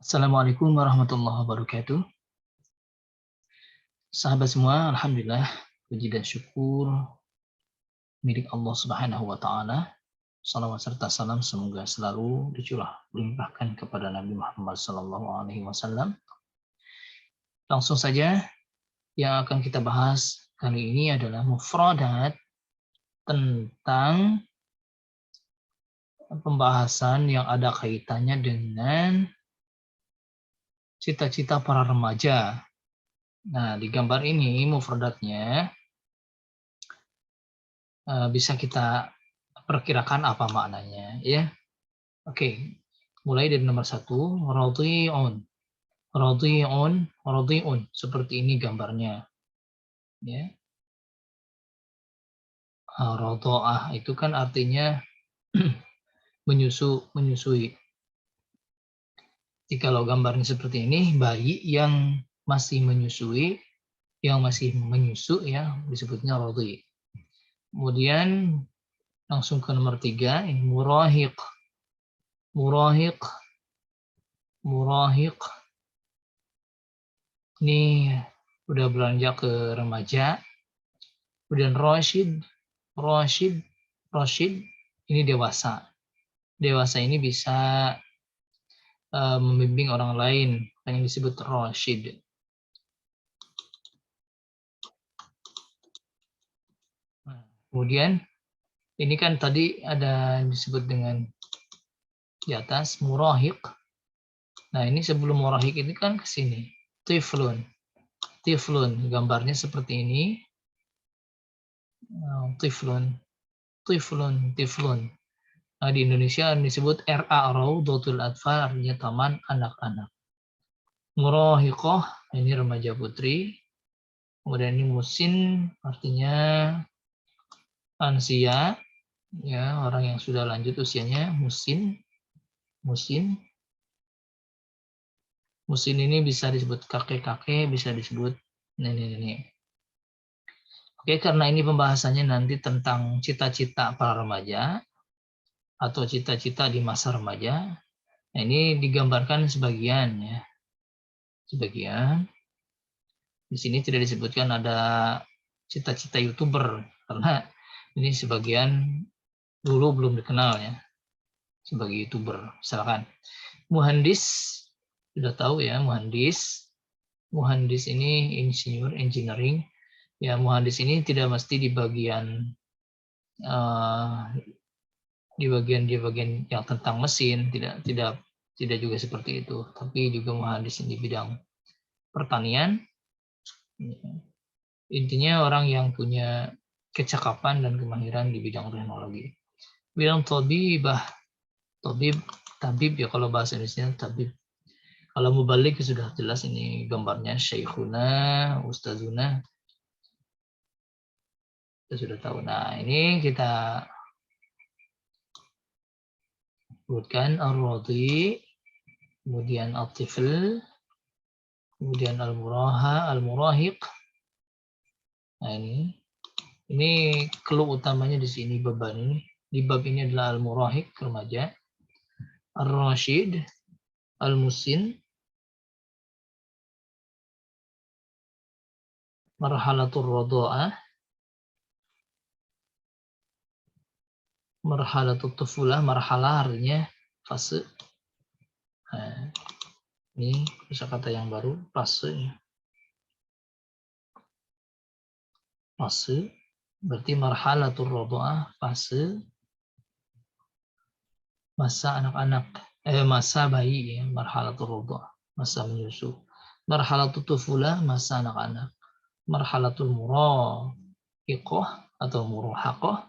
Assalamualaikum warahmatullahi wabarakatuh. Sahabat semua, alhamdulillah puji dan syukur milik Allah Subhanahu wa taala. Salawat serta salam semoga selalu limpahkan kepada Nabi Muhammad sallallahu alaihi wasallam. Langsung saja yang akan kita bahas kali ini adalah mufradat tentang pembahasan yang ada kaitannya dengan cita-cita para remaja. Nah, di gambar ini mufradatnya bisa kita perkirakan apa maknanya, ya. Oke, mulai dari nomor 1, radhi'un. Radhi'un, seperti ini gambarnya. Ya. Radha'ah itu kan artinya menyusui. Jikalau gambarnya seperti ini, bayi yang masih menyusui, yang masih menyusu ya, disebutnya radhi'. Kemudian langsung ke nomor 3, ini murahiq. Ini udah beranjak ke remaja. Kemudian Rasyid ini dewasa. Dewasa ini bisa membimbing orang lain, yang disebut Rasyid. Nah, kemudian ini kan tadi ada disebut dengan di atas murahiq. Nah, ini sebelum murahiq ini kan ke sini. Tiflun, gambarnya seperti ini. Tiflun. Nah, di Indonesia disebut RA, Raudhatul Atfal, artinya taman anak-anak. Murahiqah, ini remaja putri. Kemudian ini musin, artinya lansia, ya, orang yang sudah lanjut usianya. Musin ini bisa disebut kakek-kakek, bisa disebut nenek-nenek. Oke, karena ini pembahasannya nanti tentang cita-cita para remaja atau cita-cita di masa remaja. Nah, ini digambarkan sebagian ya. Sebagian. Di sini tidak disebutkan ada cita-cita YouTuber karena ini sebagian dulu belum dikenal ya sebagai YouTuber. Misalkan muhandis, sudah tahu ya, muhandis ini insinyur, engineering. Ya, muhandis ini tidak mesti di bagian yang tentang mesin, tidak juga seperti itu, tapi juga muhandis di bidang pertanian. Intinya orang yang punya kecakapan dan kemahiran di bidang teknologi. Bidang tabib ya, kalau bahasa Indonesia tabib. Kalau mubalik sudah jelas, ini gambarnya syekhuna, ustazuna. Kita sudah tahu. Nah, ini kita sebutkan ar-radhi, kemudian at-tifl, kemudian al-murahiq. Nah, ini clue utamanya di sini, beban ini. Di bab ini adalah al-murahiq, remaja, ar-rasyid, al-musin, marhalatul radha'ah, marhalatul tufulah, marhalah artinya fase. Nah, ini kosakata yang baru, fase. Fase berarti marhalatul radha'ah, fase masa anak-anak, masa bayi ya, marhalatul radha'ah, masa menyusu. Marhalatul tufulah, masa anak-anak. Marhalatul murahiqah atau murahaqah.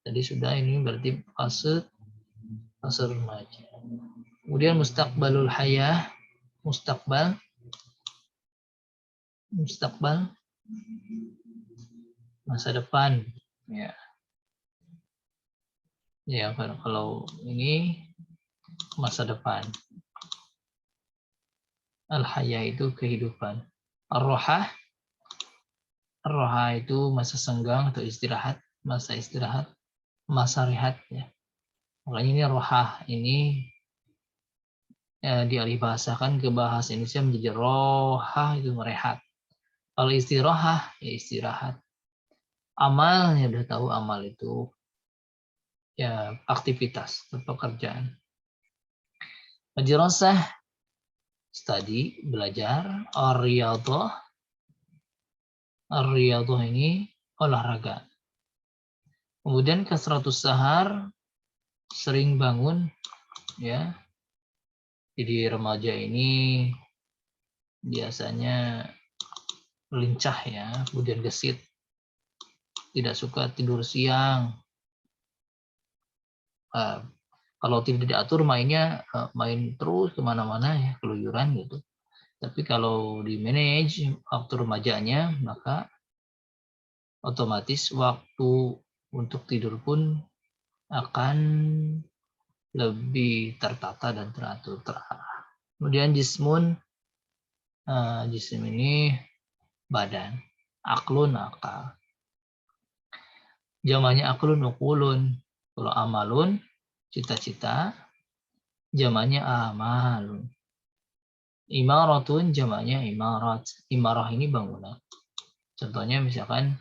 Jadi sudah, ini berarti fase remaja. Kemudian mustaqbalul hayah, mustaqbal masa depan ya. Ya, kalau ini masa depan. Al-hayah itu kehidupan. Ar-rohah itu masa senggang atau istirahat, masa istirahat, masa rehat ya. Makanya ini rohah, ini dialih bahasakan ke bahasa Indonesia menjadi rohah, itu merehat. Kalau istirahah ya istirahat. Amal ya udah tahu, amal itu ya aktivitas atau pekerjaan. Madrasah study, belajar. Ar-riyadhah ini olahraga. Kemudian kasratus sahar, sering bangun ya. Jadi remaja ini biasanya lincah ya, kemudian gesit, tidak suka tidur siang. Kalau tidak diatur mainnya, main terus kemana-mana ya, keluyuran gitu. Tapi kalau di manage waktu remajanya, maka otomatis waktu untuk tidur pun akan lebih tertata dan teratur, terarah. Kemudian jismun, jism ini badan, aklun akal. Jamannya aklun ukulun. Kalau amalun cita-cita, jamannya amalun. Imaratun jamannya imarat. Imarah ini bangunan. Contohnya misalkan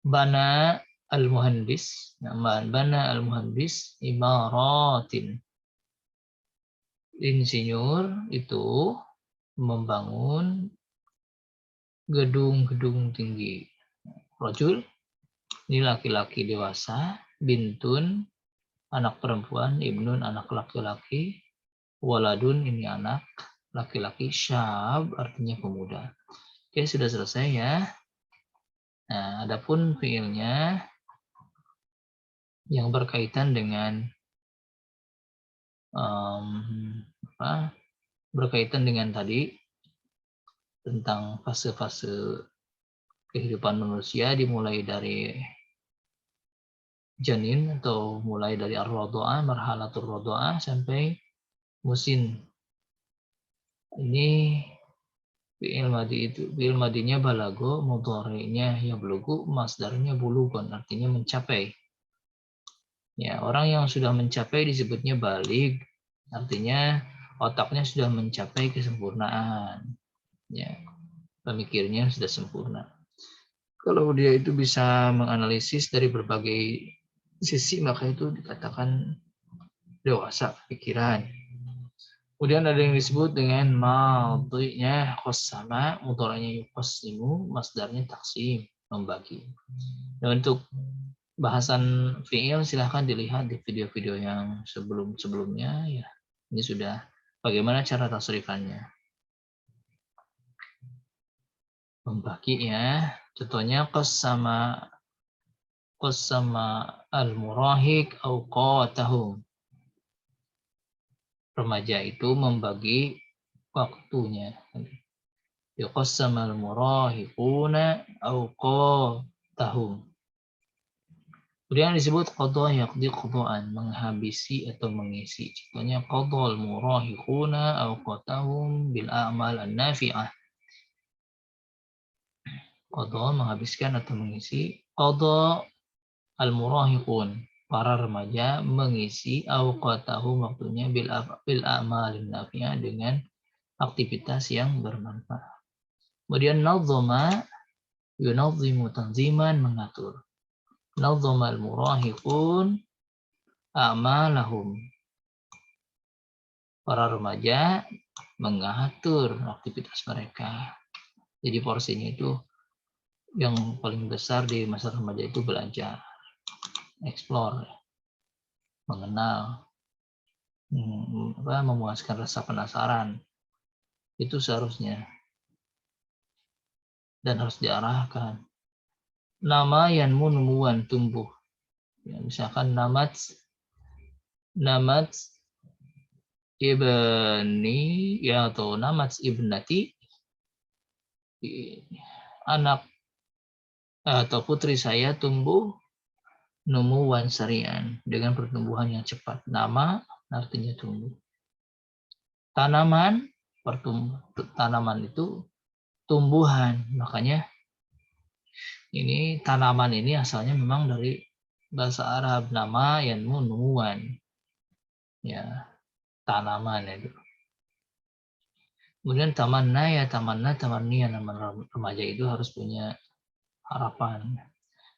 bana al-muhandis, bana al-muhandis imaratin. Insinyur itu membangun gedung-gedung tinggi. Rajul ini laki-laki dewasa, bintun anak perempuan, ibnun anak laki-laki, waladun ini anak laki-laki, syab artinya pemuda. Oke, sudah selesai ya. Nah, adapun fiilnya yang berkaitan dengan berkaitan dengan tadi tentang fase-fase kehidupan manusia, dimulai dari janin atau mulai dari ar-radha'ah, marhalatul radha'ah sampai musin. Ini fi'il madi itu, fi'il madinya balago, mudhari'nya yablughu, masdarnya bulugon, artinya mencapai. Ya, orang yang sudah mencapai disebutnya baligh, artinya otaknya sudah mencapai kesempurnaan. Ya, pemikirnya sudah sempurna. Kalau dia itu bisa menganalisis dari berbagai sisi, maka itu dikatakan dewasa pikiran. Kemudian ada yang disebut dengan madhinya qassama, mudhari'nya yuqassimu, masdarnya taksim, membagi. Dan untuk bahasan fi'il silahkan dilihat di video-video yang sebelum-sebelumnya ya. Ini sudah bagaimana cara tasrifannya. Membagi ya. Contohnya qassama al-murahiq awqatahum. Remaja itu membagi waktunya. Yuqassamal murahiquna awqatahum. Kemudian disebut qadha yaqdi qadhaan, menghabisi atau mengisi. Contohnya qadhal murahiquna awqatahum bil a'mal an-nafi'ah. Qadha menghabiskan atau mengisi. Qadha al-murahiqun, para remaja mengisi awqatahum waktunya bil a'mal an-nafi'ah, dengan aktivitas yang bermanfaat. Kemudian nadzama yunazzimu tanziman, mengatur. Nadzamal murahiqun a'malahum. Para remaja mengatur aktivitas mereka. Jadi porsinya itu yang paling besar di masa remaja itu belajar, explore, mengenal, memuaskan rasa penasaran. Itu seharusnya. Dan harus diarahkan. Nama yanmu numuan, tumbuh. Ya, misalkan namat ibni ya, atau namat ibnati, anak atau putri saya tumbuh numuan sarian, dengan pertumbuhan yang cepat. Nama artinya tumbuh. Tanaman, tanaman itu tumbuhan, makanya ini tanaman ini asalnya memang dari bahasa Arab, nama yanmu numuan. Ya, tanaman itu. Kemudian tamanna tamannian, remaja itu harus punya harapan.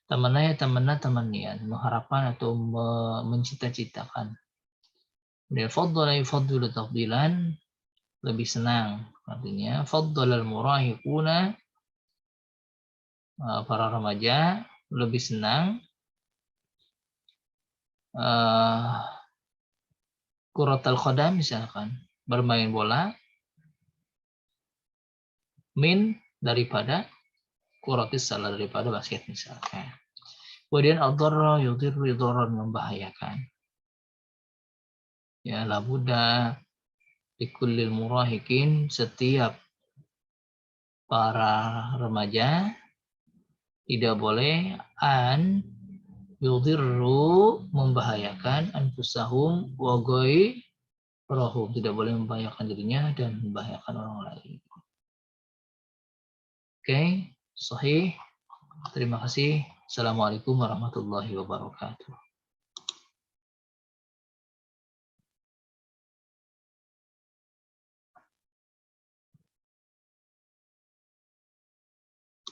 Tamanna tamannian, mengharapkan atau mencita-citakan. Kemudian faddala yufaddilu tafdilan, lebih senang. Artinya faddalal murahiquna, para remaja lebih senang kuratul qadam, misalkan bermain bola, min daripada kuratis salah, daripada basket misalkan. Kemudian ad-darra yudhirru idharan, membahayakan. Ya, labuda likullil murahikin, setiap para remaja tidak boleh an yudhirru, membahayakan, anfusahum wa ghairahum, tidak boleh membahayakan dirinya dan membahayakan orang lain. Oke, sahih. Terima kasih. Assalamualaikum warahmatullahi wabarakatuh.